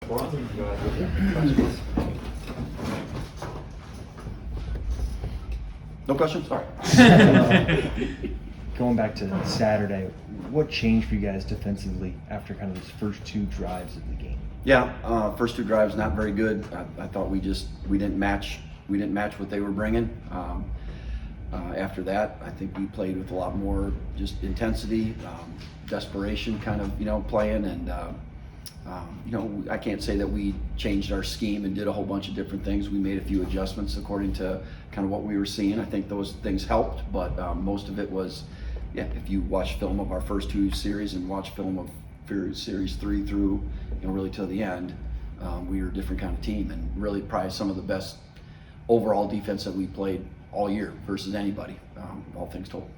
No questions? All right. Going back to Saturday, what changed for you guys defensively after kind of those first two drives of the game? Yeah, first two drives not very good. I thought we didn't match what they were bringing. After that, I think we played with a lot more just intensity, desperation, kind of playing, and I can't say that we changed our scheme and did a whole bunch of different things. We made a few adjustments according to kind of what we were seeing. I think those things helped, but most of it was, if you watch film of our first two series and watch film of series 3 through, really till the end, we were a different kind of team, and really probably some of the best overall defense that we played all year versus anybody, all things told.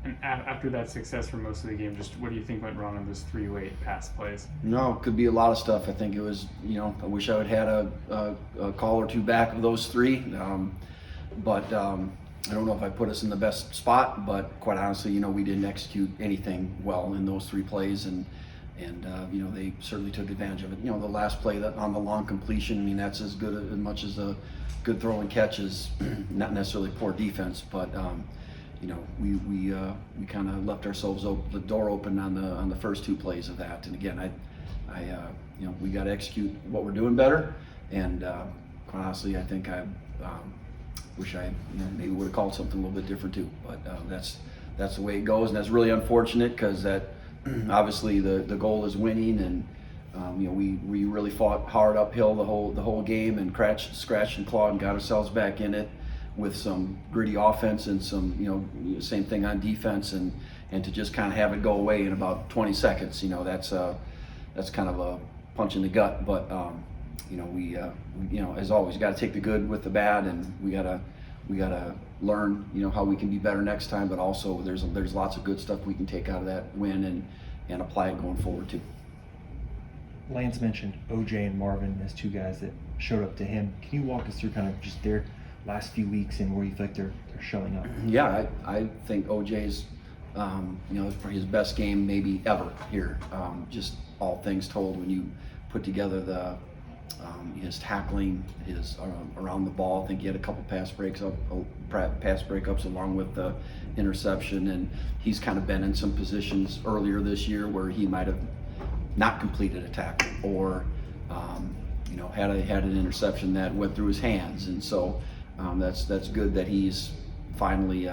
And after that success for most of the game, just what do you think went wrong on those 3 late pass plays? No, it could be a lot of stuff. I think it was, I wish I would had a call or two back of those 3. But I don't know if I put us in the best spot, but quite honestly, we didn't execute anything well in those 3 plays, and they certainly took advantage of it. The last play that on the long completion, that's as much as a good throw and catch as not necessarily poor defense, but we kind of left ourselves the door open on the first 2 plays of that. And again, we got to execute what we're doing better. And quite honestly, I think I wish I maybe would have called something a little bit different too. But that's the way it goes, and that's really unfortunate because that obviously the goal is winning, and we really fought hard uphill the whole game and scratched and clawed and got ourselves back in it with some gritty offense and some same thing on defense, and to just kind of have it go away in about 20 seconds, that's kind of a punch in the gut. But we as always got to take the good with the bad, and we gotta learn how we can be better next time. But also there's lots of good stuff we can take out of that win and apply it going forward too. Lance mentioned OJ and Marvin as 2 guys that showed up to him. Can you walk us through kind of just their last few weeks and where you feel like they're showing up? Yeah, I think OJ's for his best game maybe ever here. Just all things told, when you put together his tackling, his around the ball. I think he had a couple pass breakups along with the interception, and he's kind of been in some positions earlier this year where he might have not completed a tackle or had an interception that went through his hands, and so that's good that he's finally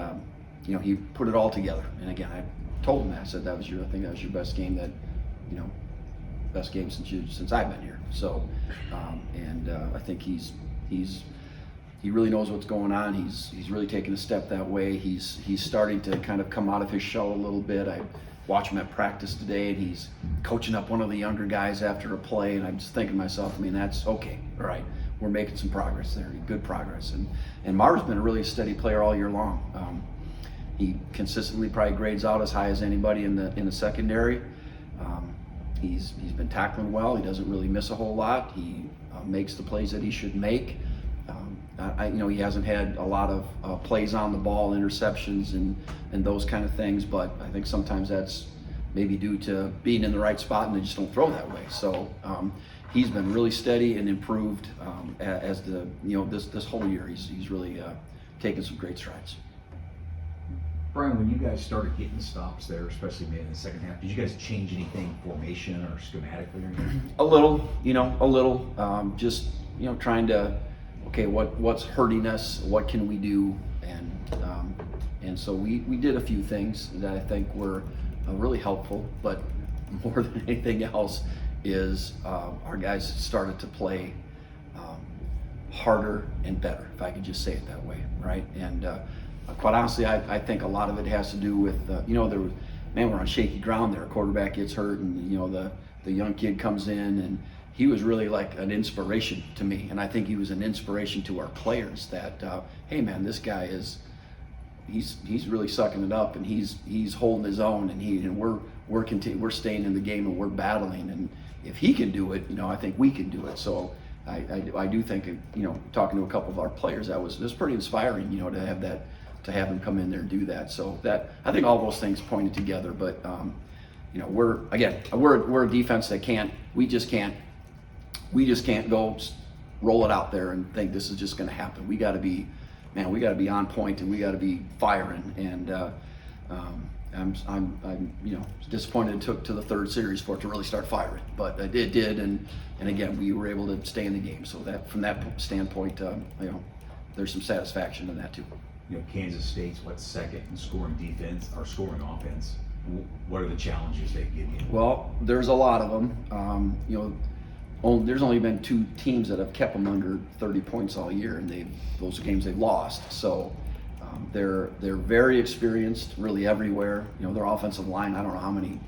he put it all together. And again, I told him that. I said I think that was your best game best game since I've been here. So I think he really knows what's going on. He's really taken a step that way. He's starting to kind of come out of his shell a little bit. I watched him at practice today, and he's coaching up one of the younger guys after a play, and I'm just thinking to myself, that's okay. All right, we're making some progress there, good progress. And Marv's been a really steady player all year long. He consistently probably grades out as high as anybody in the secondary. He's been tackling well. He doesn't really miss a whole lot. He makes the plays that he should make. He hasn't had a lot of plays on the ball, interceptions, and those kind of things. But I think sometimes that's maybe due to being in the right spot, and they just don't throw that way. So he's been really steady and improved as this whole year. He's really taken some great strides. Brian, when you guys started getting stops there, especially maybe in the second half, did you guys change anything formation or schematically or anything? A little. Just trying to, okay, what's hurting us? What can we do? And so we did a few things that I think were really helpful. But more than anything else is our guys started to play harder and better, if I could just say it that way, right? And quite honestly, I think a lot of it has to do with we're on shaky ground there. A quarterback gets hurt, and the young kid comes in, and he was really like an inspiration to me, and I think he was an inspiration to our players. That hey man, this guy he's really sucking it up, and he's holding his own, and we're staying in the game, and we're battling, and if he can do it, I think we can do it. So I do think talking to a couple of our players, that was pretty inspiring, to have him come in there and do that. So that, I think all those things pointed together. But we're a defense that we just can't we just can't go roll it out there and think this is just going to happen. We got to be on point, and we got to be firing. And I'm disappointed it took to the third series for it to really start firing, but it did, and again, we were able to stay in the game. So that from that standpoint, there's some satisfaction in that too. Kansas State's second in scoring defense or scoring offense. What are the challenges they give you? Well, there's a lot of them. There's only been 2 teams that have kept them under 30 points all year, and those games they've lost. So they're very experienced, really everywhere. Their offensive line, I don't know how many.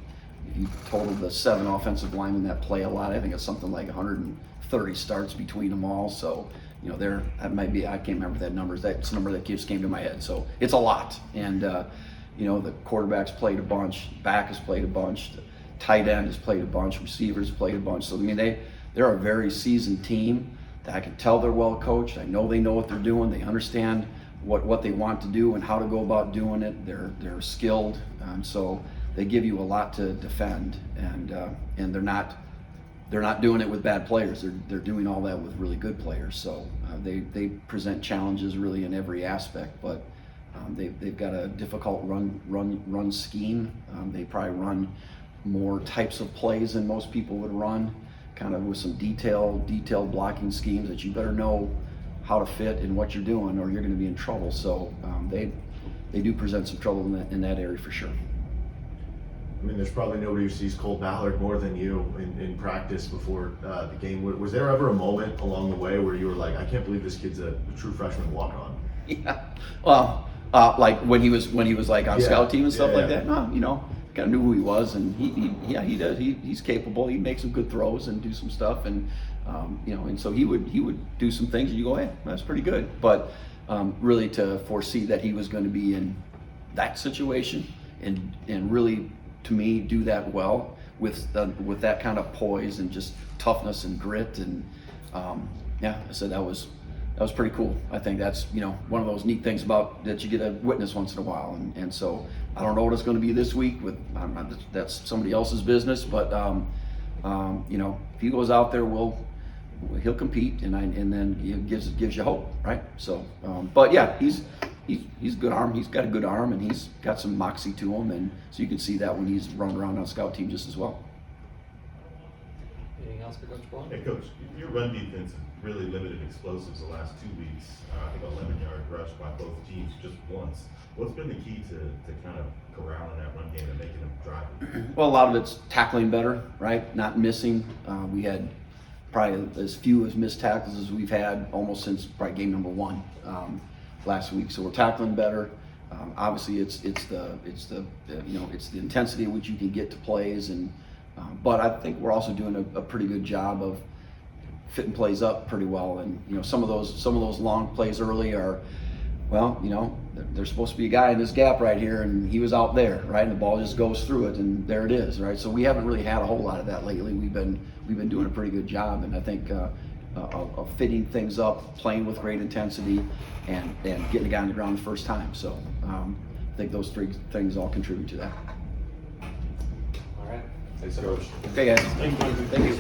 If you total the 7 offensive linemen that play a lot, I think it's something like 130 starts between them all. So that might be, I can't remember that number. That's the number that just came to my head. So it's a lot, and the quarterback's played a bunch, back has played a bunch, the tight end has played a bunch, receivers played a bunch. So they're a very seasoned team that I can tell they're well coached. I know they know what they're doing. They understand what they want to do and how to go about doing it. They're skilled, so they give you a lot to defend, and they're not doing it with bad players. They're doing all that with really good players. So they present challenges really in every aspect, but they've got a difficult run scheme. They probably run more types of plays than most people would run, kind of with some detailed blocking schemes that you better know how to fit in what you're doing, or you're going to be in trouble. So they do present some trouble in that area for sure. There's probably nobody who sees Cole Ballard more than you in practice before the game. Was there ever a moment along the way where you were like, I can't believe this kid's a true freshman walk-on? Yeah, well, like when he was like on scout team and stuff like that. No, kind of knew who he was, and he does. He's capable. He makes some good throws and do some stuff, and and so he would do some things, and you go, hey, that's pretty good. But really to foresee that he was going to be in that situation and really, to me, do that well with that kind of poise and just toughness and grit, and I said that was pretty cool. I think that's one of those neat things about that you get to witness once in a while, and so I don't know what it's going to be this week. That's somebody else's business, but if he goes out there, he'll compete, and then it gives you hope, right? So, but yeah, he's good arm. He's got a good arm, and he's got some moxie to him, and so you can see that when he's running around on scout team just as well. Anything else for Coach Borland? Hey, Coach, your run defense really limited explosives the last 2 weeks. I think 11-yard rush by both teams just once. What's been the key to kind of corralling that run game and making them drive? Well, a lot of it's tackling better, right? Not missing. We had probably as few as missed tackles as we've had almost since probably game number 1 last week. So we're tackling better. Obviously, it's the intensity at which you can get to plays, and but I think we're also doing a pretty good job of fitting plays up pretty well. And some of those long plays early are, there's supposed to be a guy in this gap right here, and he was out there, right? And the ball just goes through it, and there it is, right? So we haven't really had a whole lot of that lately. We've been doing a pretty good job, and I think of fitting things up, playing with great intensity, and getting the guy on the ground the first time. So I think those 3 things all contribute to that. All right. Thanks, Coach. Okay, guys. Thank you. Thank you.